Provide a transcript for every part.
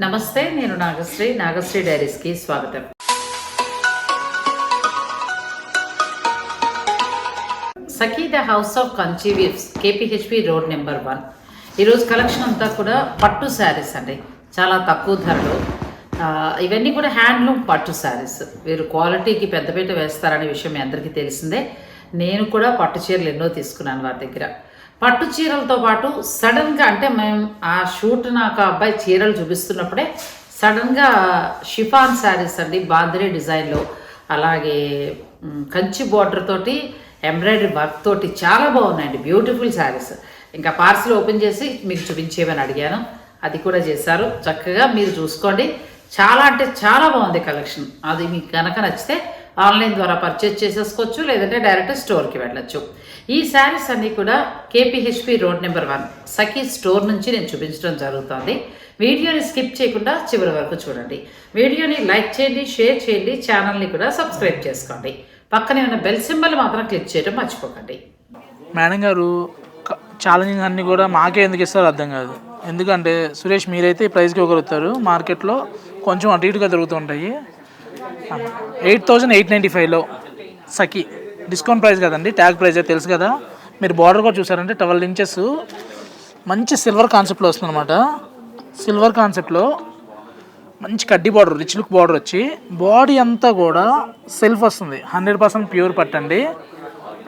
నమస్తే, నేను నాగశ్రీ డైరీస్కి స్వాగతం. Sakhi the house of Kanchi weaves, KPHB road number 1. ఈరోజు కలెక్షన్ అంతా కూడా పట్టు శారీస్ అండి, చాలా తక్కువ ధరలో. ఇవన్నీ కూడా హ్యాండ్లూమ్ పట్టు శారీస్. వీరు క్వాలిటీకి పెద్దపీట వేస్తారనే విషయం మీ అందరికీ తెలిసిందే. నేను కూడా పట్టు చీరలు ఎన్నో తీసుకున్నాను వారి దగ్గర. పట్టు చీరలతో పాటు సడన్గా, అంటే మేము ఆ షూట్ నాకు అబ్బాయి చీరలు చూపిస్తున్నప్పుడే సడన్గా షిఫాన్ శారీస్ అండి, బాంద్రీ డిజైన్లో, అలాగే కంచి బార్డర్ తోటి ఎంబ్రాయిడరీ వర్క్ తోటి చాలా బాగున్నాయండి, బ్యూటిఫుల్ శారీస్. ఇంకా పార్సిల్ ఓపెన్ చేసి మీకు చూపించేమని అడిగాను, అది కూడా చేశారు. చక్కగా మీరు చూసుకోండి, చాలా అంటే చాలా బాగుంది కలెక్షన్. అది మీకు కనుక నచ్చితే ఆన్లైన్ ద్వారా పర్చేజ్ చేసేసుకోవచ్చు, లేదంటే డైరెక్ట్ స్టోర్కి వెళ్ళచ్చు. ఈ శారీస్ అన్నీ కూడా కేపీహెచ్పి రోడ్ నెంబర్ 1 సఖీ స్టోర్ నుంచి నేను చూపించడం జరుగుతుంది. వీడియోని స్కిప్ చేయకుండా చివరి వరకు చూడండి. వీడియోని లైక్ చేయండి, షేర్ చేయండి, ఛానల్ని కూడా సబ్స్క్రైబ్ చేసుకోండి. పక్కనే ఉన్న బెల్ సింబల్ మాత్రం క్లిక్ చేయడం మర్చిపోకండి. మేడం గారు ఛాలెంజింగ్ అన్నీ కూడా మాకే ఎందుకు ఇస్తారో అర్థం కాదు. ఎందుకంటే సురేష్ మీరైతే ఈ ప్రైస్కి ఇవ్వగలుగుతారు, మార్కెట్లో కొంచెం అటు ఇటుగా దొరుకుతుంటాయి. 8895లో సఖీ డిస్కౌంట్ ప్రైస్ కదండి, ట్యాగ్ ప్రైస్ తెలుసు కదా. మీరు బార్డర్ కూడా చూసారంటే 12 ఇంచెస్ మంచి సిల్వర్ కాన్సెప్ట్లో వస్తుంది అనమాట. సిల్వర్ కాన్సెప్ట్లో మంచి కడ్డీ బార్డర్, రిచ్ లుక్ బార్డర్ వచ్చి బాడీ అంతా కూడా సెల్ఫ్ వస్తుంది. 100% ప్యూర్ పట్టండి.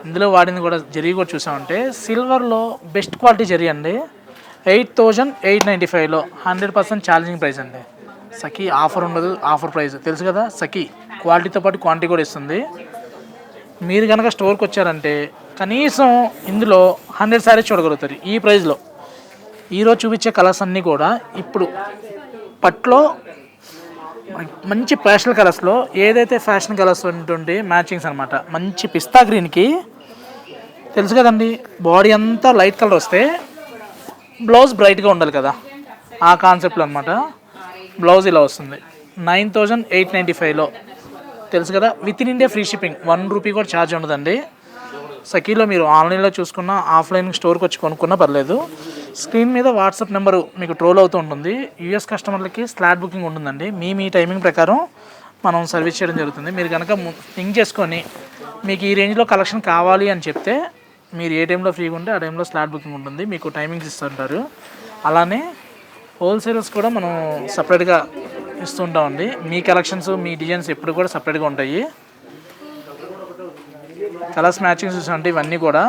ఇందులో వాడింది కూడా జరీ కూడా చూసామంటే సిల్వర్లో బెస్ట్ క్వాలిటీ జరీ అండి. 8895లో 100% ఛాలెంజింగ్ ప్రైస్ అండి. సఖీ ఆఫర్ ఉండదు, ఆఫర్ ప్రైస్ తెలుసు కదా. సఖీ క్వాలిటీతో పాటు క్వాంటిటీ కూడా ఇస్తుంది. మీరు కనుక స్టోర్కి వచ్చారంటే కనీసం ఇందులో 100 శారీస్ చూడగలుగుతారు ఈ ప్రైస్లో. ఈరోజు చూపించే కలర్స్ అన్నీ కూడా ఇప్పుడు పట్లో మంచి ప్యాషనల్ కలర్స్లో, ఏదైతే ఫ్యాషన్ కలర్స్ ఉంటుంది మ్యాచింగ్స్ అనమాట. మంచి పిస్తా గ్రీన్కి తెలుసు కదండి, బాడీ అంతా లైట్ కలర్ వస్తే బ్లౌజ్ బ్రైట్గా ఉండాలి కదా, ఆ కాన్సెప్ట్లో అనమాట. బ్లౌజ్ ఇలా వస్తుంది. 9895లో తెలుసు కదా, with in India free shipping, 1 rupee కూడా ఛార్జ్ ఉండదండి. సఖీలో మీరు ఆన్లైన్లో చూసుకున్నా, ఆఫ్లైన్ స్టోర్కి వచ్చి కొనుక్కున్నా పర్లేదు. స్క్రీన్ మీద వాట్సాప్ నెంబరు మీకు ట్రోల్ అవుతూ ఉంటుంది. యూఎస్ కస్టమర్లకి స్లాట్ బుకింగ్ ఉంటుందండి. మీ టైమింగ్ ప్రకారం మనం సర్వీస్ చేయడం జరుగుతుంది. మీరు కనుక థింక్ చేసుకొని మీకు ఈ రేంజ్లో కలెక్షన్ కావాలి అని చెప్తే మీరు ఏ టైంలో ఫ్రీగా ఉంటే ఆ టైంలో స్లాట్ బుకింగ్ ఉంటుంది, మీకు టైమింగ్స్ ఇస్తుంటారు. అలానే హోల్సేలర్స్ కూడా మనం సపరేట్గా ఇస్తుంటామండి. మీ కలెక్షన్స్, మీ డిజైన్స్ ఎప్పుడు కూడా సపరేట్గా ఉంటాయి. కలర్స్ మ్యాచింగ్స్ చూసామంటే ఇవన్నీ కూడా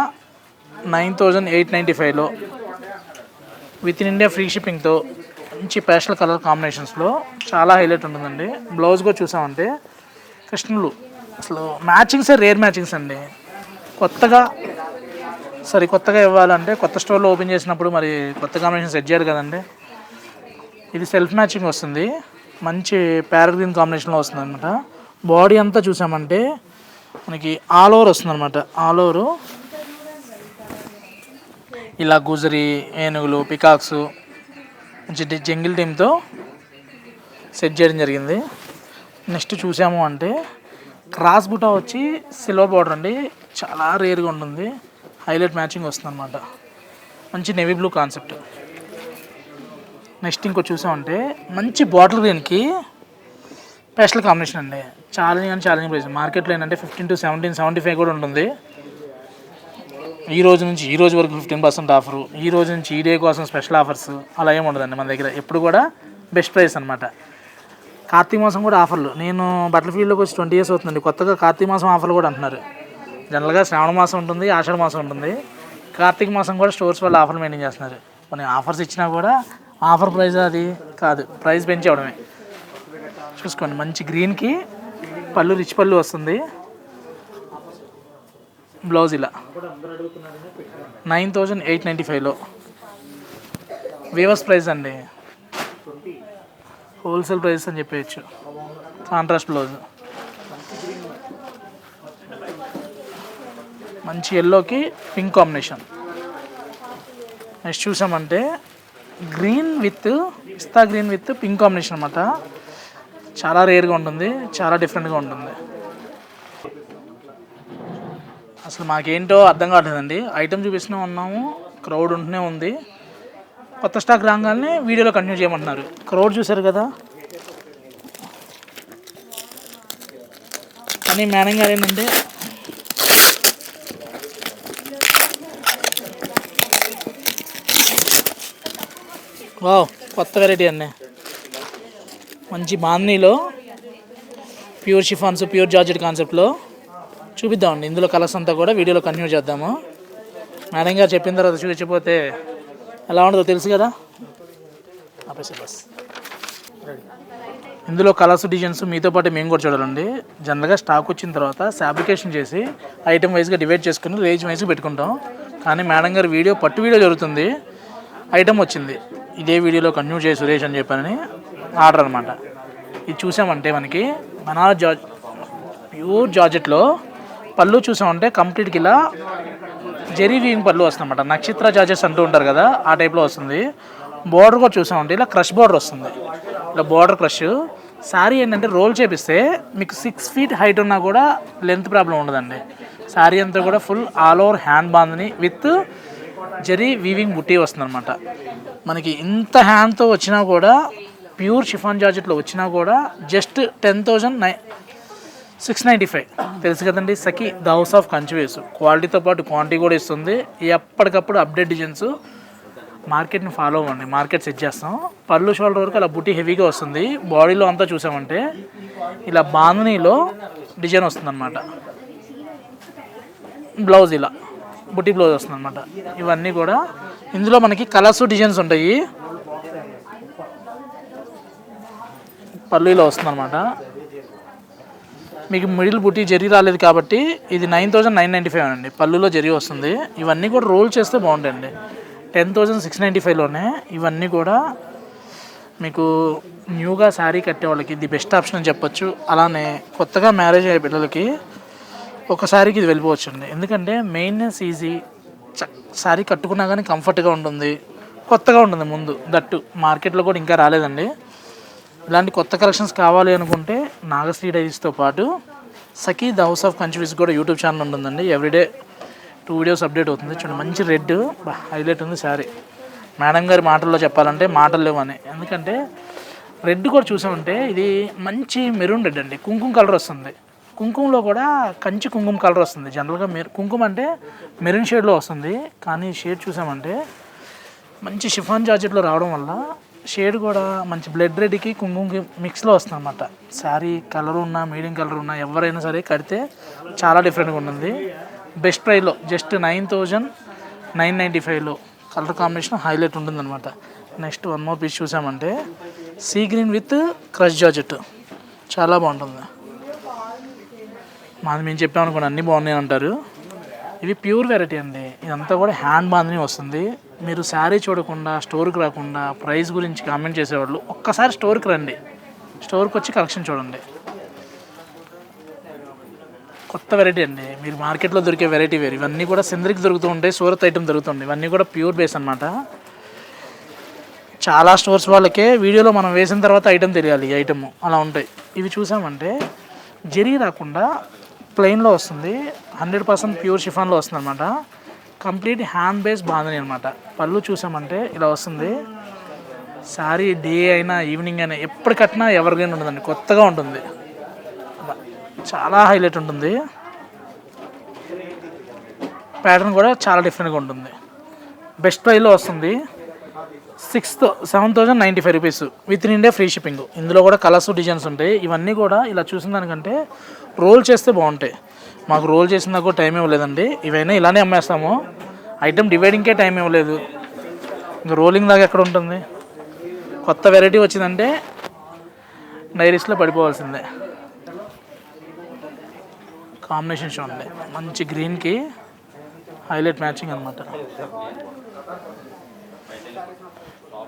9895లో విత్ ఇన్ ఇండియా ఫ్రీ షిప్పింగ్తో మంచి ప్యాస్టల్ కలర్ కాంబినేషన్స్లో చాలా హైలైట్ ఉంటుందండి. బ్లౌజ్ కూడా చూసామంటే కృష్ణులు, అసలు మ్యాచింగ్సే రేర్ మ్యాచింగ్స్ అండి. కొత్తగా ఇవ్వాలంటే కొత్త స్టోర్లో ఓపెన్ చేసినప్పుడు మరి కొత్త కాంబినేషన్ సెట్ చేయాలి కదండి. ఇది సెల్ఫ్ మ్యాచింగ్ వస్తుంది, మంచి ప్యారెట్ గ్రీన్ కాంబినేషన్లో వస్తుంది అనమాట. బాడీ అంతా చూసామంటే మనకి ఆల్ ఓవర్ వస్తుంది అనమాట. ఆల్ ఓవరు ఇలా గుజరీ, ఏనుగులు, పికాక్స్, మంచి జంగిల్ టీమ్తో సెట్ చేయడం జరిగింది. నెక్స్ట్ చూసాము అంటే క్రాస్ బుటా వచ్చి సిల్వర్ బార్డర్ అండి, చాలా రేర్గా ఉంటుంది. హైలైట్ మ్యాచింగ్ వస్తుంది అనమాట. మంచి నేవీ బ్లూ కాన్సెప్ట్. నెక్స్ట్ ఇంకో చూసామంటే మంచి బాటిల్ గ్రీన్కి స్పెషల్ కాంబినేషన్ అండి. Challenging price. మార్కెట్లో ఏంటంటే 15 to 1775 కూడా ఉంటుంది. ఈ రోజు వరకు 15% ఆఫరు, ఈ రోజు నుంచి ఈ డే కోసం స్పెషల్ ఆఫర్స్ అలా ఏమి ఉండదండి మన దగ్గర. ఎప్పుడు కూడా బెస్ట్ ప్రైస్ అనమాట. కార్తీక మాసం కూడా ఆఫర్లు. నేను బట్టల ఫీల్డ్లోకి వచ్చి 20 years అవుతుందండి. కొత్తగా కార్తీక మాసం ఆఫర్లు కూడా అంటున్నారు. జనరల్గా శ్రావణ మాసం ఉంటుంది, ఆషాఢ మాసం ఉంటుంది, కార్తీక మాసం కూడా స్టోర్స్ వాళ్ళు ఆఫర్లు మెయింటైన్ చేస్తున్నారు. కొన్ని ఆఫర్స్ ఇచ్చినా కూడా ఆఫర్ ప్రైస్ అది కాదు, ప్రైస్ పెంచి అవడమే. చూసుకోండి, మంచి గ్రీన్కి పళ్ళు, రిచ్ పళ్ళు వస్తుంది. బ్లౌజ్ ఇలా 9895లో వీవర్స్ ప్రైస్ అండి, హోల్సేల్ ప్రైస్ అని చెప్పేయచ్చు. కాంట్రాస్ట్ బ్లౌజ్, మంచి ఎల్లోకి పింక్ కాంబినేషన్. నెక్స్ట్ చూసామంటే green with pista green with pink combination అనమాట. చాలా రేర్గా ఉంటుంది, చాలా డిఫరెంట్గా ఉంటుంది. అసలు మాకేంటో అర్థం కావట్లేదండి. ఐటమ్ చూపిస్తూనే ఉన్నాము, క్రౌడ్ ఉంటూనే ఉంది. కొత్త స్టాక్ రాగానే వీడియోలో కంటిన్యూ చేయమంటున్నారు. క్రౌడ్ చూశారు కదా. కానీ మేడం గారు ఏంటంటే వావ్ కొత్త వెరైటీ అండి. మంచి బాందీలో ప్యూర్ షిఫాన్స్, ప్యూర్ జార్జెట్ కాన్సెప్ట్లో చూపిద్దామండి. ఇందులో కలర్స్ అంతా కూడా వీడియోలో కంటిన్యూ చేద్దాము. మేడం గారు చెప్పిన తర్వాత చూపించకపోతే ఎలా ఉంటుందో తెలుసు కదా. బస్ ఇందులో కలర్స్, డిజైన్స్ మీతో పాటు మేము కూడా చూడాలండి. జనరల్గా స్టాక్ వచ్చిన తర్వాత ఫ్యాబ్రికేషన్ చేసి ఐటమ్ వైజ్గా డివైడ్ చేసుకుని రేంజ్ వైజ్గా పెట్టుకుంటాం. కానీ మేడం గారు వీడియో పట్టు వీడియో జరుగుతుంది. ఐటమ్ వచ్చింది, ఇదే వీడియోలో కంటిన్యూ చేసి సురేష్ అని చెప్పానని ఆర్డర్ అనమాట. ఇది చూసామంటే మనకి బనారస్ ప్యూర్ జార్జెట్లో పళ్ళు చూసామంటే కంప్లీట్గా ఇలా జెరీ వీవింగ్ పళ్ళు వస్తుందన్నమాట. నక్షత్ర జార్జెట్స్ అంటూ ఉంటారు కదా, ఆ టైప్లో వస్తుంది. బోర్డర్ కూడా చూసామంటే ఇలా క్రష్ బోర్డర్ వస్తుంది. ఇలా బోర్డర్ క్రష్. శారీ ఏంటంటే రోల్ చేపిస్తే మీకు 6 feet హైట్ ఉన్నా కూడా లెంత్ ప్రాబ్లం ఉండదండి. శారీ అంతా కూడా full all over hand bandhani with zari weaving బుట్టి వస్తుంది అనమాట. మనకి ఇంత హ్యాండ్తో వచ్చినా కూడా ప్యూర్ షిఫాన్ జార్జెట్లో వచ్చినా కూడా జస్ట్ 10,695 తెలుసు కదండి. Sakhi the house of Kanchi weaves క్వాలిటీతో పాటు క్వాంటిటీ కూడా ఇస్తుంది. ఎప్పటికప్పుడు అప్డేట్ డిజైన్స్ మార్కెట్ని ఫాలో అవ్వండి. మార్కెట్ సెట్ చేస్తాం. పళ్ళు షోల్డర్ వరకు అలా బుట్టి హెవీగా వస్తుంది. బాడీలో అంతా చూసామంటే ఇలా బాందనీలో డిజైన్ వస్తుందన్నమాట. బ్లౌజ్ ఇలా బుట్టి బ్లౌజ్ వస్తుంది అనమాట. ఇవన్నీ కూడా ఇందులో మనకి కలర్స్, డిజైన్స్ ఉంటాయి. పల్లీలో వస్తుంది అనమాట. మీకు మిడిల్ బుట్టి జరీ రాలేదు కాబట్టి ఇది 9,995 అండి. పళ్ళులో జరీ వస్తుంది. ఇవన్నీ కూడా రోల్ చేస్తే బాగుంటాయండి. 10,695లోనే ఇవన్నీ కూడా మీకు న్యూగా శారీ కట్టే వాళ్ళకి ఇది బెస్ట్ ఆప్షన్ అని చెప్పొచ్చు. అలానే కొత్తగా మ్యారేజ్ అయ్యే పిల్లలకి ఒక శారీకి ఇది వెళ్ళిపోవచ్చు అండి. ఎందుకంటే మెయింటెనెన్స్ ఈజీ, శారీ కట్టుకున్నా కానీ కంఫర్ట్గా ఉంటుంది, కొత్తగా ఉంటుంది. ముందు దట్టు మార్కెట్లో కూడా ఇంకా రాలేదండి. ఇలాంటి కొత్త కలెక్షన్స్ కావాలి అనుకుంటే నాగశ్రీ డైరీస్తో పాటు Sakhi the house of Kanchi weaves కూడా యూట్యూబ్ ఛానల్ ఉంటుందండి. ఎవ్రీడే 2 వీడియోస్ అప్డేట్ అవుతుంది. చూడండి మంచి రెడ్ హైలైట్ ఉంది శారీ. మేడం గారి మాటల్లో చెప్పాలంటే మాటలు లేవని. ఎందుకంటే రెడ్ కూడా చూసామంటే ఇది మంచి మెరూన్ రెడ్ అండి. కుంకుమ కలర్ వస్తుంది. కుంకుమలో కూడా కంచి కుంకుమ కలర్ వస్తుంది. జనరల్గా కుంకుమ అంటే మెరూన్ షేడ్లో వస్తుంది. కానీ షేడ్ చూసామంటే మంచి షిఫాన్ జార్జెట్లో రావడం వల్ల షేడ్ కూడా మంచి బ్లడ్ రెడ్కి కుంకుమకి మిక్స్లో వస్తుంది అన్నమాట. శారీ కలర్ ఉన్నా, మీడియం కలర్ ఉన్నా ఎవరైనా సరే కడితే చాలా డిఫరెంట్గా ఉంటుంది. బెస్ట్ ప్రైస్లో జస్ట్ 9,995లో కలర్ కాంబినేషన్ హైలైట్ ఉంటుందన్నమాట. నెక్స్ట్ వన్ మోర్ పీస్ చూసామంటే sea green with crush georgette చాలా బాగుంటుంది. మాది మేము చెప్పామనుకోండి అన్నీ బాగున్నాయి అంటారు. ఇవి ప్యూర్ వెరైటీ అండి. ఇదంతా కూడా హ్యాండ్ బాందని వస్తుంది. మీరు శారీ చూడకుండా స్టోర్కి రాకుండా ప్రైస్ గురించి కామెంట్ చేసేవాళ్ళు ఒక్కసారి స్టోర్కి రండి. స్టోర్కి వచ్చి కలెక్షన్ చూడండి. కొత్త వెరైటీ అండి. మీరు మార్కెట్లో దొరికే వెరైటీ వేరు. ఇవన్నీ కూడా సిందరికి దొరుకుతూ ఉంటాయి, సూరత్ ఐటమ్ దొరుకుతుంది. ఇవన్నీ కూడా ప్యూర్ బేస్ అనమాట. చాలా స్టోర్స్ వాళ్ళకే వీడియోలో మనం వేసిన తర్వాత ఐటమ్ తెలియాలి. ఈ ఐటమ్ అలా ఉంటాయి. ఇవి చూసామంటే జరీ రాకుండా ప్లెయిన్లో వస్తుంది. 100% ప్యూర్ షిఫాన్లో వస్తుంది అనమాట. కంప్లీట్ హ్యాండ్ బేస్ బాగుంది అనమాట. పళ్ళు చూసామంటే ఇలా వస్తుంది. శారీ డే అయినా ఈవినింగ్ అయినా ఎప్పుడు కట్టినా ఎవరికైనా ఉంటుందండి, కొత్తగా ఉంటుంది. చాలా హైలైట్ ఉంటుంది. ప్యాటర్న్ కూడా చాలా డిఫరెంట్గా ఉంటుంది. బెస్ట్ ప్రైస్లో వస్తుంది. 7,095 rupees with in India free shipping. ఇందులో కూడా కలర్స్, డిజైన్స్ ఉంటాయి. ఇవన్నీ కూడా ఇలా చూసిన దానికంటే రోల్ చేస్తే బాగుంటాయి. మాకు రోల్ చేసిన దాకా టైం ఇవ్వలేదండి. ఇవైనా ఇలానే అమ్మేస్తాము. ఐటమ్ డివైడింగ్కే టైం ఇవ్వలేదు. ఇంకా రోలింగ్ దాకా ఎక్కడ ఉంటుంది. కొత్త వెరైటీ వచ్చిందంటే డైరీస్లో పడిపోవాల్సిందే. కాంబినేషన్ చూడండి, మంచి గ్రీన్కి హైలైట్ మ్యాచింగ్ అనమాట.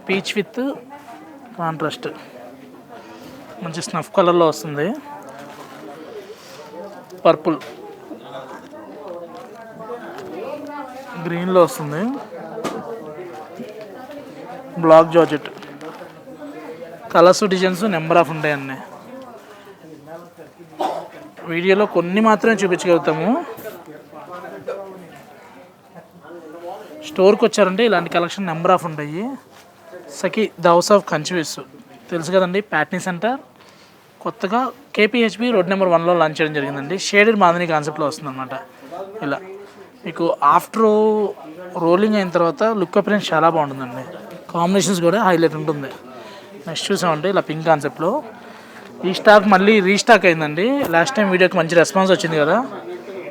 పీచ్ విత్ కాంట్రాస్ట్ మంచి స్నఫ్ కలర్లో వస్తుంది. పర్పుల్ గ్రీన్లో వస్తుంది. Black georgette colours, designs number of ఉంటాయండి. వీడియోలో కొన్ని మాత్రమే చూపించగలుగుతాము. స్టోర్కి వచ్చారంటే ఇలాంటి కలెక్షన్ నెంబర్ ఆఫ్ ఉంటాయి. సఖీ ద హౌస్ ఆఫ్ కంచివీస్ తెలుసు కదండి, ప్యాట్నీ సెంటర్ కొత్తగా కేపీహెచ్బి రోడ్ నెంబర్ 1లో లాంచ్ చేయడం జరిగిందండి. షేడెడ్ బాందిని కాన్సెప్ట్లో వస్తుందన్నమాట. ఇలా మీకు ఆఫ్టర్ రోలింగ్ అయిన తర్వాత లుక్ అపిరెన్స్ చాలా బాగుంటుందండి. కాంబినేషన్స్ కూడా హైలైట్ ఉంటుంది. నెక్స్ట్ చూసామంటే ఇలా పింక్ కాన్సెప్ట్లో ఈ స్టాక్ మళ్ళీ రీస్టాక్ అయిందండి. లాస్ట్ టైం వీడియోకి మంచి రెస్పాన్స్ వచ్చింది కదా.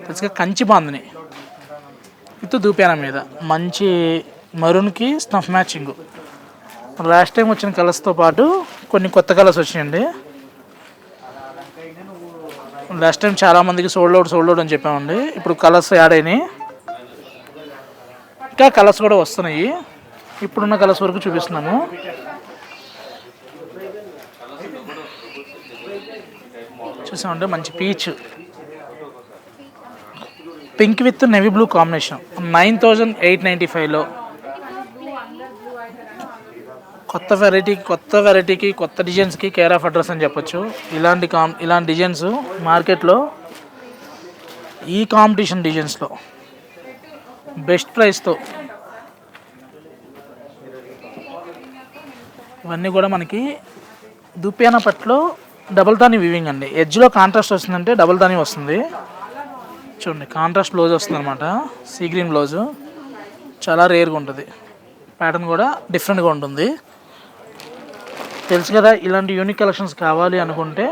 తెలుసుగా కంచి బాందిని విత్ దూప్యాన మీద మంచి మరూన్కి స్నఫ్ మ్యాచింగ్. లాస్ట్ టైం వచ్చిన కలర్స్తో పాటు కొన్ని కొత్త కలర్స్ వచ్చినాయండి. లాస్ట్ టైం చాలామందికి సోల్డ్ అవుట్ అని చెప్పామండి. ఇప్పుడు కలర్స్ యాడ్ అయినాయి, ఇంకా కలర్స్ కూడా వస్తున్నాయి. ఇప్పుడున్న కలర్స్ వరకు చూపిస్తున్నాము. చూసామంటే మంచి peach pink with navy blue combination 9895లో కొత్త వెరైటీకి కొత్త డిజైన్స్కి కేర్ ఆఫ్ అడ్రస్ అని చెప్పొచ్చు. ఇలాంటి డిజైన్స్ మార్కెట్లో ఈ కాంపిటీషన్ డిజైన్స్లో బెస్ట్ ప్రైస్తో ఇవన్నీ కూడా మనకి దుప్యాన పట్లో డబుల్ తాని వీవింగ్ అండి. ఎడ్జ్లో కాంట్రాస్ట్ వస్తుందంటే డబుల్ తాని వస్తుంది. చూడండి కాంట్రాస్ట్ బ్లౌజ్ వస్తుంది అనమాట. సీ గ్రీన్ బ్లౌజు చాలా రేర్గా ఉంటుంది. ప్యాటర్న్ కూడా డిఫరెంట్గా ఉంటుంది. తెలుసు కదా, ఇలాంటి యూనిక్ కలెక్షన్స్ కావాలి అనుకుంటే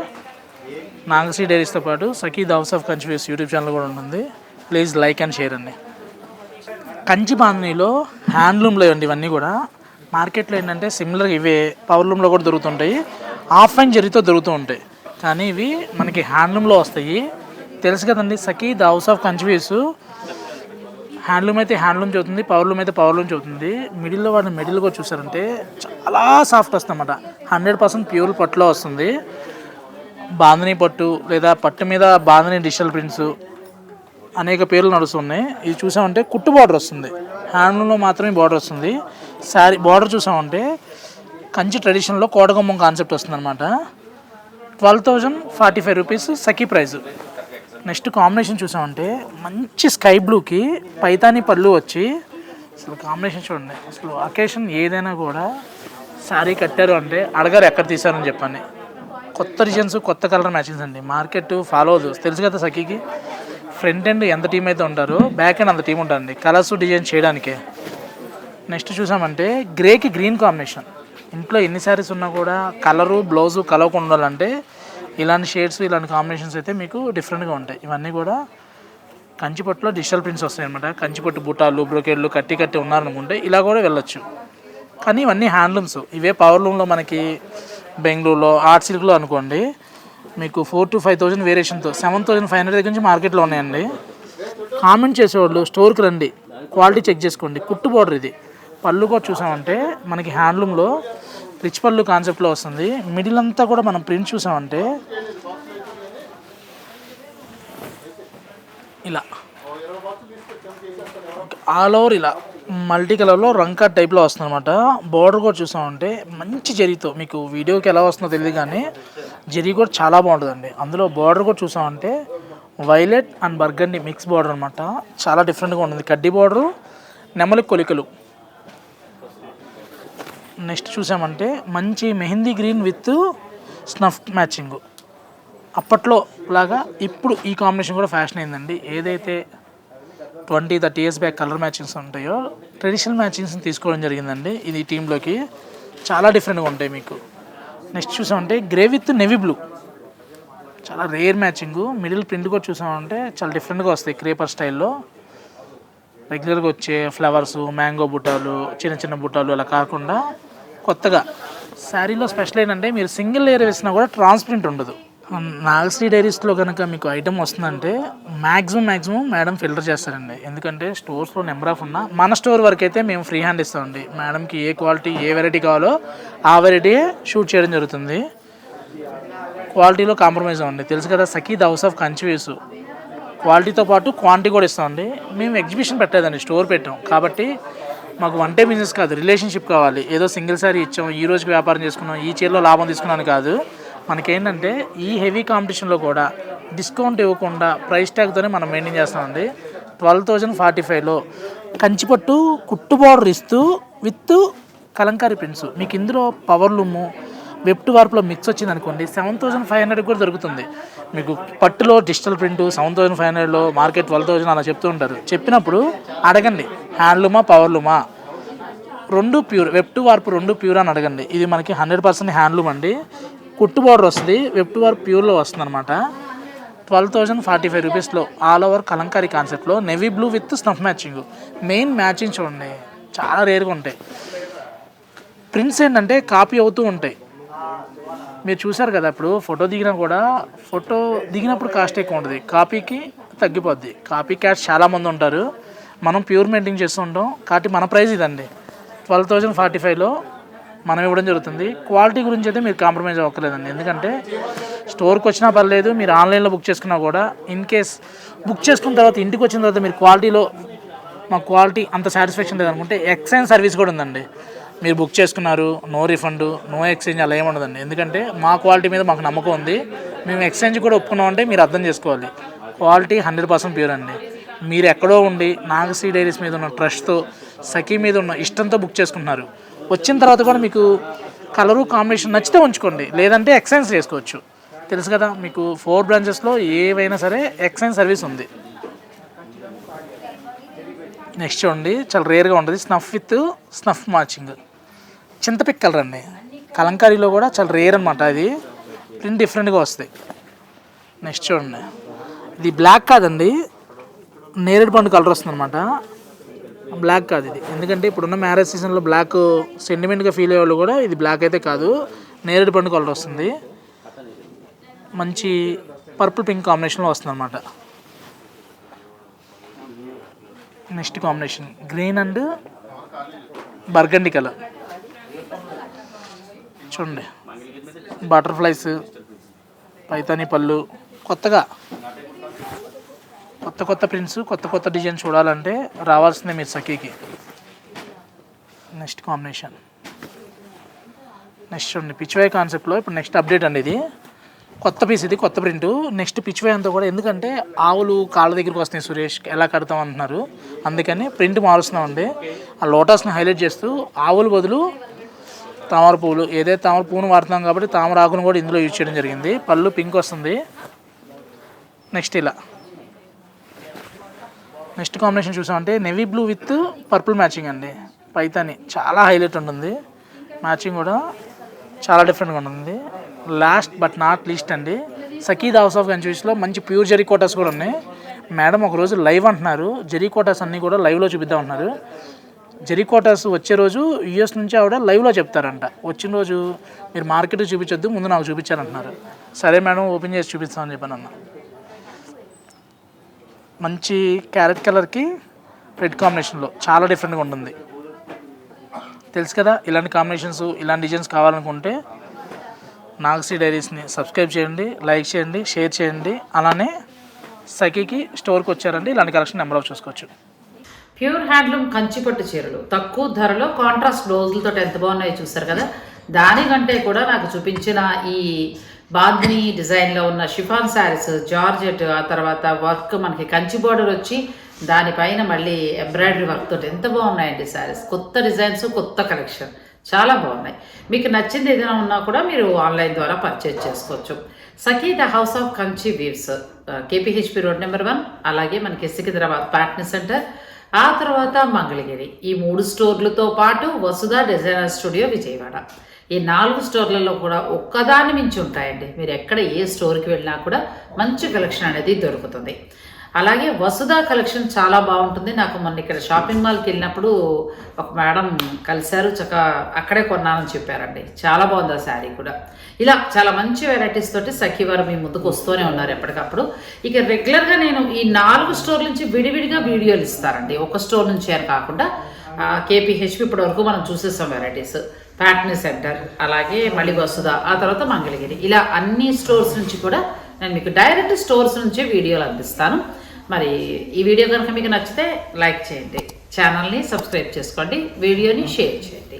నాగశ్రీ డైరీస్తో పాటు Sakhi the house of Kanchi weaves YouTube channel కూడా ఉంటుంది. ప్లీజ్ లైక్ అండ్ షేర్ అండి. కంచి బాంధనీలో హ్యాండ్లూమ్లో అండి. ఇవన్నీ కూడా మార్కెట్లో ఏంటంటే సిమిలర్గా ఇవే పవర్లూమ్లో కూడా దొరుకుతుంటాయి, ఆఫ్ అండ్ జరీతో దొరుకుతూ ఉంటాయి. కానీ ఇవి మనకి హ్యాండ్లూమ్లో వస్తాయి. తెలుసు కదండి, Sakhi the house of కంచివీస్ handloom అయితే హ్యాండ్లూమ్ చదువుతుంది, పవర్లూమ్ అయితే పవర్లూమ్ చదువుతుంది. మిడిల్లో వాడిని మిడిల్ కూడా చూసారంటే చాలా సాఫ్ట్ వస్తుంది అన్నమాట. 100% ప్యూర్ పట్టులో వస్తుంది. బాంధనీ పట్టు లేదా పట్టు మీద బాంధనీ డిజిటల్ ప్రింట్స్ అనేక పేర్లు నడుస్తున్నాయి. ఇది చూసామంటే కుట్టు బార్డర్ వస్తుంది. హ్యాండ్లూమ్లో మాత్రమే బార్డర్ వస్తుంది. శారీ బార్డర్ చూసామంటే కంచి ట్రెడిషన్లో కోటగుమ్మం కాన్సెప్ట్ వస్తుంది అనమాట. 12,045 రూపీస్ సఖీ ప్రైస్. నెక్స్ట్ కాంబినేషన్ చూసామంటే మంచి స్కై బ్లూకి పైతాని పళ్ళు వచ్చి అసలు కాంబినేషన్ చూడండి. అసలు అకేషన్ ఏదైనా కూడా శారీ కట్టారు అంటే అడగారు ఎక్కడ తీసారని చెప్పండి. కొత్త డిజైన్స్ కొత్త కలర్ మ్యాచింగ్స్ అండి. మార్కెట్ ఫాలో అవుతుంది. తెలుసు కదా, సఖీకి ఫ్రంట్ ఎండ్ ఎంత టీం అయితే ఉంటారో బ్యాక్ ఎండ్ అంత టీం ఉంటుందండి కలర్స్ డిజైన్ చేయడానికే. నెక్స్ట్ చూసామంటే గ్రేకి గ్రీన్ కాంబినేషన్. ఇంట్లో ఎన్ని శారీస్ ఉన్నా కూడా కలరు బ్లౌజు కలవకుండా ఉండాలంటే ఇలాంటి షేడ్స్ ఇలాంటి కాంబినేషన్స్ అయితే మీకు డిఫరెంట్గా ఉంటాయి. ఇవన్నీ కూడా కంచిపట్టులో డిజిటల్ ప్రింట్స్ వస్తాయి అనమాట. కంచిపట్టు బుటాలు బ్రోకేడ్లు కట్టి ఉన్నారనుకుంటే ఇలా కూడా వెళ్ళొచ్చు. కానీ ఇవన్నీ హ్యాండ్లూమ్స్. ఇవే పవర్లూమ్లో మనకి బెంగళూరులో ఆర్ట్ సిల్క్లో అనుకోండి మీకు 4,000 to 5,000 వేరియేషన్తో 7,500 దగ్గర నుంచి మార్కెట్లో ఉన్నాయండి. కామెంట్ చేసేవాళ్ళు స్టోర్కి రండి, క్వాలిటీ చెక్ చేసుకోండి. కుట్టు బార్డర్ ఇది. పళ్ళు కూడా చూసామంటే మనకి హ్యాండ్లూమ్లో రిచ్ పళ్ళు కాన్సెప్ట్లో వస్తుంది. మిడిల్ అంతా కూడా మనం ప్రింట్ చూసామంటే ఇలా ఆల్ ఓవర్ ఇలా మల్టీ కలర్లో రంకా టైప్లో వస్తుంది అనమాట. బార్డర్ కూడా చూసామంటే మంచి జరీతో, మీకు వీడియోకి ఎలా వస్తుందో తెలియదు కానీ జరీ కూడా చాలా బాగుంటుందండి. అందులో బార్డర్ కూడా చూసామంటే violet and burgundy mix border అనమాట. చాలా డిఫరెంట్గా ఉంటుంది. కడ్డీ బార్డరు, నెమలి కొలికలు. నెక్స్ట్ చూసామంటే మంచి mehndi green with snuff matching. అప్పట్లో లాగా ఇప్పుడు ఈ కాంబినేషన్ కూడా ఫ్యాషన్ అయిందండి. ఏదైతే 20-30 years బ్యాక్ కలర్ మ్యాచింగ్స్ ఉంటాయో ట్రెడిషనల్ మ్యాచింగ్స్ని తీసుకోవడం జరిగిందండి. ఇది టీంలోకి చాలా డిఫరెంట్గా ఉంటాయి మీకు. నెక్స్ట్ చూసామంటే గ్రే విత్ నెవీ బ్లూ, చాలా రేర్ మ్యాచింగ్. మిడిల్ ప్రింట్ కూడా చూసామంటే చాలా డిఫరెంట్గా వస్తాయి. క్రేపర్ స్టైల్లో రెగ్యులర్గా వచ్చే ఫ్లవర్స్, మ్యాంగో బుట్టాలు, చిన్న బుట్టాలు అలా కాకుండా కొత్తగా శారీలో స్పెషల్ ఏంటంటే మీరు సింగిల్ లేయర్ వేసినా కూడా ట్రాన్స్పరెంట్ ఉండదు. నాగశ్రీ డైరీస్లో కనుక మీకు ఐటమ్ వస్తుందంటే మ్యాక్సిమం మేడం ఫిల్టర్ చేస్తారండి. ఎందుకంటే స్టోర్స్లో నెంబర్ ఆఫ్ ఉన్నా మన స్టోర్ వరకు అయితే మేము ఫ్రీ హ్యాండ్ ఇస్తామండి. మేడంకి ఏ క్వాలిటీ ఏ వెరైటీ కావాలో ఆ వెరైటీ షూట్ చేయడం జరుగుతుంది. క్వాలిటీలో కాంప్రమైజ్ అవ్వండి. తెలుసు కదా, సఖీ ద హౌస్ ఆఫ్ కంచివీస్ క్వాలిటీతో పాటు క్వాంటిటీ కూడా ఇస్తామండి. మేము ఎగ్జిబిషన్ పెట్టలేదండి, స్టోర్ పెట్టాం. కాబట్టి మాకు వన్ టే బిజినెస్ కాదు, రిలేషన్షిప్ కావాలి. ఏదో సింగిల్ సారీ ఇచ్చాం, ఈ రోజుకి వ్యాపారం చేసుకున్నాం, ఈ చీరలో లాభం తీసుకున్నాను కాదు. మనకేంటంటే ఈ హెవీ కాంపిటీషన్లో కూడా డిస్కౌంట్ ఇవ్వకుండా ప్రైస్ ట్యాగ్తోనే మనం మెయింటైన్ చేస్తామండి. 12,045లో కంచిపట్టు కుట్టు బార్డర్ ఇస్తూ విత్ కలంకారీ ప్రింట్స్. మీకు ఇందులో పవర్ లూము వెబ్ టు వార్ప్లో మిక్స్ వచ్చింది అనుకోండి 7,500 కూడా దొరుకుతుంది. మీకు పట్టులో డిజిటల్ ప్రింట్ 7,500లో మార్కెట్ 12,000 అలా చెప్తూ ఉంటారు. చెప్పినప్పుడు అడగండి హ్యాండ్లూమా పవర్ లూమా, రెండు ప్యూర్, వెబ్ టు వార్ప్ రెండు ప్యూర్ అని అడగండి. ఇది మనకి 100% హ్యాండ్లూమ్ అండి. కుట్టు బోర్డర్ వస్తుంది, వెబ్ టు వార్ప్ ప్యూర్లో వస్తుంది అనమాట. 12,045 రూపీస్లో ఆల్ ఓవర్ కలంకారీ కాన్సెప్ట్లో navy blue with snuff matching. Main matching చూడండి చాలా రేర్గా ఉంటాయి. ప్రింట్స్ ఏంటంటే కాపీ అవుతూ ఉంటాయి. మీరు చూసారు కదా, ఇప్పుడు ఫోటో దిగినా కూడా ఫోటో దిగినప్పుడు కాస్ట్ ఎక్కువ ఉంటుంది, కాపీకి తగ్గిపోద్ది. కాపీ క్యాట్స్ చాలామంది ఉంటారు, మనం ప్యూర్ మెయింటైన్ చేస్తూ ఉంటాం. కాబట్టి మన ప్రైస్ ఇదండి 12,045లో మనం ఇవ్వడం జరుగుతుంది. క్వాలిటీ గురించి అయితే మీరు కాంప్రమైజ్ అవ్వట్లేదండి, ఎందుకంటే స్టోర్కి వచ్చినా పర్లేదు, మీరు ఆన్లైన్లో బుక్ చేసుకున్నా కూడా ఇన్ కేస్ బుక్ చేసుకున్న తర్వాత ఇంటికి వచ్చిన తర్వాత మీరు క్వాలిటీలో మా క్వాలిటీ అంత సాటిస్ఫాక్షన్ లేదనుకుంటే ఎక్స్చేంజ్ సర్వీస్ కూడా ఉందండి. మీరు బుక్ చేసుకున్నారు, నో రిఫండ్ నో ఎక్స్చేంజ్ అలా ఏముండదండి, ఎందుకంటే మా క్వాలిటీ మీద మాకు నమ్మకం ఉంది. మేము ఎక్స్చేంజ్ కూడా ఒప్పుకున్నామంటే మీరు అర్థం చేసుకోవాలి, క్వాలిటీ 100% ప్యూర్ అండి. మీరు ఎక్కడో ఉండి నాగశ్రీ డైరీస్ మీద ఉన్న ట్రస్ట్తో, సఖీ మీద ఉన్న ఇష్టంతో బుక్ చేసుకుంటున్నారు. వచ్చిన తర్వాత కూడా మీకు కలరు కాంబినేషన్ నచ్చితే ఉంచుకోండి, లేదంటే ఎక్స్చేంజ్ చేసుకోవచ్చు. తెలుసు కదా మీకు 4 బ్రాంచెస్లో ఏవైనా సరే ఎక్స్చేంజ్ సర్వీస్ ఉంది. నెక్స్ట్ చూడండి చాలా రేర్గా ఉంటుంది, స్నఫ్ విత్ స్నఫ్ మ్యాచింగ్, చింతపిక్ కలర్ అండి. కలంకారీలో కూడా చాలా రేర్ అనమాట, అది ప్రింట్ డిఫరెంట్గా వస్తాయి. నెక్స్ట్ చూడండి, ఇది బ్లాక్ కాదండి, నేరేడు పండు కలర్ వస్తుంది అనమాట. బ్లాక్ కాదు ఇది, ఎందుకంటే ఇప్పుడున్న మ్యారేజ్ సీజన్లో బ్లాక్ సెంటిమెంట్గా ఫీల్ అయ్యే వాళ్ళు కూడా ఇది బ్లాక్ అయితే కాదు, నేరేడు పండు కలర్ వస్తుంది. మంచి పర్పుల్ పింక్ కాంబినేషన్లో వస్తుంది అనమాట. Next combination green and burgundy colour. చూడండి బటర్ఫ్లైస్, పైతానీ పళ్ళు, కొత్తగా కొత్త ప్రింట్స్, కొత్త డిజైన్ చూడాలంటే రావాల్సిందే మీరు సఖీకి. నెక్స్ట్ కాంబినేషన్, నెక్స్ట్ చూడండి పిచ్వై కాన్సెప్ట్లో ఇప్పుడు నెక్స్ట్ అప్డేట్ అండి. ఇది కొత్త పీస్, ఇది కొత్త ప్రింట్. నెక్స్ట్ పిచ్వై అంతా కూడా, ఎందుకంటే ఆవులు కాళ్ళ దగ్గరికి వస్తున్నాయి సురేష్ ఎలా కడతాం అంటున్నారు, అందుకని ప్రింట్ మారుస్తున్నామండి. ఆ లోటస్ని హైలైట్ చేస్తూ ఆవుల బదులు తామర పువ్వులు, ఏదైతే తామర పువ్వును వాడుతున్నాం కాబట్టి తామర ఆకును కూడా ఇందులో యూజ్ చేయడం జరిగింది. పళ్ళు పింక్ వస్తుంది. నెక్స్ట్ ఇలా నెక్స్ట్ కాంబినేషన్ చూసామంటే navy blue with purple matching అండి. పైతాని చాలా హైలైట్ ఉంటుంది, మ్యాచింగ్ కూడా చాలా డిఫరెంట్గా ఉంటుంది. లాస్ట్ బట్ నాట్ లీస్ట్ అండి, సఖీ హౌస్ ఆఫ్ కంచీస్లో మంచి ప్యూర్ జరీ కోటాస్ కూడా ఉన్నాయి. మేడం ఒకరోజు లైవ్ అంటున్నారు, జరీ కోటాస్ అన్నీ కూడా లైవ్లో చూపిద్దాం అంటున్నారు. జరీ కోటాస్ వచ్చే రోజు యూఎస్ నుంచి ఆవిడ లైవ్లో చెప్తారంట. వచ్చిన రోజు మీరు మార్కెట్ చూపించొద్దు, ముందు నాకు చూపించారంటున్నారు. సరే మేడం ఓపెన్ చేసి చూపిస్తామని చెప్పాను అన్న. మంచి క్యారెట్ కలర్కి రెడ్ కాంబినేషన్లో చాలా డిఫరెంట్గా ఉంటుంది. తెలుసు కదా, ఇలాంటి కాంబినేషన్స్ ఇలాంటి డిజైన్స్ కావాలనుకుంటే నాగశ్రీ డైరీస్ని సబ్స్క్రైబ్ చేయండి, లైక్ చేయండి, షేర్ చేయండి. అలానే సఖీకి స్టోర్కి వచ్చారండి, ఇలాంటి కలెక్షన్ నెంబర్ ఆఫ్ చూసుకోవచ్చు. ప్యూర్ హ్యాండ్లూమ్ కంచిపట్టు చీరలు తక్కువ ధరలో కాంట్రాస్ట్ బ్లౌజులతో ఎంత బాగున్నాయో చూసారు కదా. దానికంటే కూడా నాకు చూపించిన ఈ బాందిని డిజైన్లో ఉన్న షిఫాన్ శారీస్, జార్జెట్, ఆ తర్వాత వర్క్ మనకి కంచి బోర్డర్ వచ్చి దానిపైన మళ్ళీ ఎంబ్రాయిడరీ వర్క్ తోటి ఎంత బాగున్నాయండి శారీస్. కొత్త డిజైన్స్, కొత్త కలెక్షన్ చాలా బాగున్నాయి. మీకు నచ్చింది ఏదైనా ఉన్నా కూడా మీరు ఆన్లైన్ ద్వారా పర్చేజ్ చేసుకోవచ్చు. Sakhi the house of Kanchi weaves, KPHB road number 1, అలాగే మనకి సికింద్రాబాద్ ప్యాట్నీ సెంటర్, ఆ తర్వాత మంగళగిరి, ఈ 3 స్టోర్లతో పాటు వసుధ డిజైనర్ స్టూడియో విజయవాడ. ఈ 4 స్టోర్లలో కూడా ఒక్కదాన్ని మించి ఉంటాయండి. మీరు ఎక్కడ ఏ స్టోర్కి వెళ్ళినా కూడా మంచి కలెక్షన్ అనేది దొరుకుతుంది. అలాగే వసుధ కలెక్షన్ చాలా బాగుంటుంది. నాకు మొన్న ఇక్కడ షాపింగ్ మాల్కి వెళ్ళినప్పుడు ఒక మేడం కలిశారు, చక్కగా అక్కడే కొన్నానని చెప్పారండి. చాలా బాగుంది ఆ శారీ కూడా. ఇలా చాలా మంచి వెరైటీస్ తోటి సఖీ వారు మీ ముందుకు వస్తూనే ఉన్నారు ఎప్పటికప్పుడు. ఇక రెగ్యులర్గా నేను ఈ 4 స్టోర్ల నుంచి విడివిడిగా వీడియోలు ఇస్తారండి, ఒక స్టోర్ నుంచి అని కాకుండా. కేపీహెచ్పి ఇప్పటి వరకు మనం చూసేసాం వెరైటీస్, ప్యాట్నీ సెంటర్, అలాగే మళ్ళీ వసుధ, ఆ తర్వాత మంగళగిరి, ఇలా అన్ని స్టోర్స్ నుంచి కూడా నేను మీకు డైరెక్ట్ స్టోర్స్ నుంచే వీడియోలు అందిస్తాను. మరి ఈ వీడియో కనుక మీకు నచ్చితే లైక్ చేయండి, ఛానల్ని సబ్స్క్రైబ్ చేసుకోండి, వీడియోని షేర్ చేయండి.